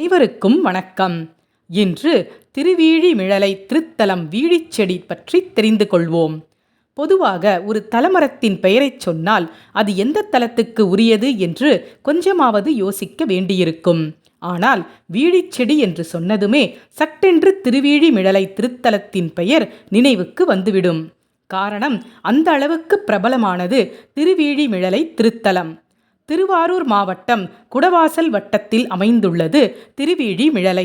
அனைவருக்கும் வணக்கம். இன்று திருவீழிமிழலை திருத்தலம் வீழிச்செடி பற்றி தெரிந்து கொள்வோம். பொதுவாக ஒரு தலமரத்தின் பெயரைச் சொன்னால் அது எந்த தலத்துக்கு உரியது என்று கொஞ்சமாவது யோசிக்க வேண்டியிருக்கும். ஆனால் வீழிச்செடி என்று சொன்னதுமே சட்டென்று திருவீழிமிழலை திருத்தலத்தின் பெயர் நினைவுக்கு வந்துவிடும். காரணம், அந்த அளவுக்கு பிரபலமானது திருவீழிமிழலை திருத்தலம். திருவாரூர் மாவட்டம் குடவாசல் வட்டத்தில் அமைந்துள்ளது திருவீழிமிழலை.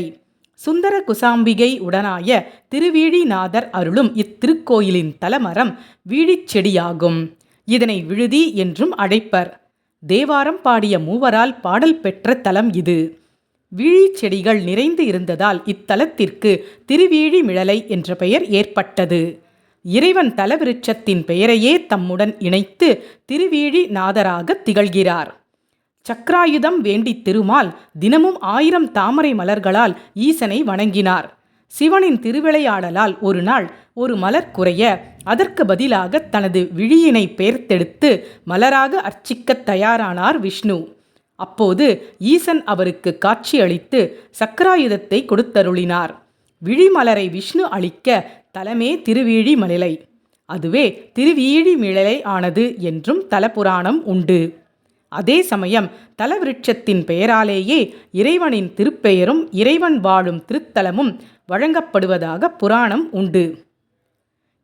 சுந்தர குசாம்பிகை உடனாய திருவீழிநாதர் அருளும் இத்திருக்கோயிலின் தலமரம் வீழிச்செடியாகும். இதனை விழுதி என்றும் அழைப்பர். தேவாரம் பாடிய மூவரால் பாடல் பெற்ற தலம் இது. வீழிச்செடிகள் நிறைந்து இருந்ததால் இத்தலத்திற்கு திருவீழிமிழலை என்ற பெயர் ஏற்பட்டது. இறைவன் தலவிருட்சத்தின் பெயரையே தம்முடன் இணைத்து திருவீழிநாதராக திகழ்கிறார். சக்ராயுதம் வேண்டி திருமால் தினமும் 1000 தாமரை மலர்களால் ஈசனை வணங்கினார். சிவனின் திருவிளையாடலால் ஒரு நாள் ஒரு மலர் குறைய அதற்கு பதிலாக தனது விழியினை பெயர்த்தெடுத்து மலராக அர்ச்சிக்க தயாரானார் விஷ்ணு. அப்போது ஈசன் அவருக்கு காட்சியளித்து சக்ராயுதத்தை கொடுத்தருளினார். விழிமலரை விஷ்ணு அளிக்க தலமே திருவீழிமிழலை, அதுவே திருவீழிமிழலை ஆனது என்றும் தலபுராணம் உண்டு. அதே சமயம் தலவிருட்சத்தின் பெயராலேயே இறைவனின் திருப்பெயரும் இறைவன் வாழும் திருத்தலமும் வழங்கப்படுவதாக புராணம் உண்டு.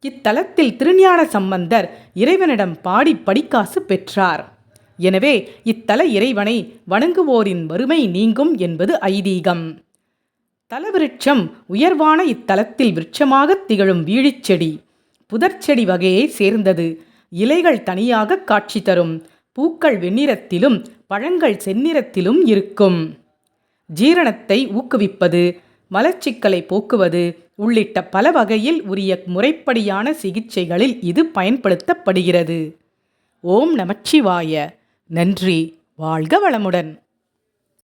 இத்தலத்தில் திருஞான சம்பந்தர் இறைவனிடம் பாடி படிக்காசு பெற்றார். எனவே இத்தல இறைவனை வணங்குவோரின் வறுமை நீங்கும் என்பது ஐதீகம். தலவிருட்சம் உயர்வான இத்தலத்தில் விருட்சமாக திகழும் வீழிச்செடி புதர்ச்செடி வகையை சேர்ந்தது. இலைகள் தனியாக காட்சி தரும். பூக்கள் வெண்ணிறத்திலும் பழங்கள் செந்நிறத்திலும் இருக்கும். ஜீரணத்தை ஊக்குவிப்பது, மலச்சிக்கலை போக்குவது உள்ளிட்ட பல வகையில் உரிய முறைப்படியான சிகிச்சைகளில் இது பயன்படுத்தப்படுகிறது. ஓம் நமச்சிவாய. நன்றி. வாழ்க வளமுடன்.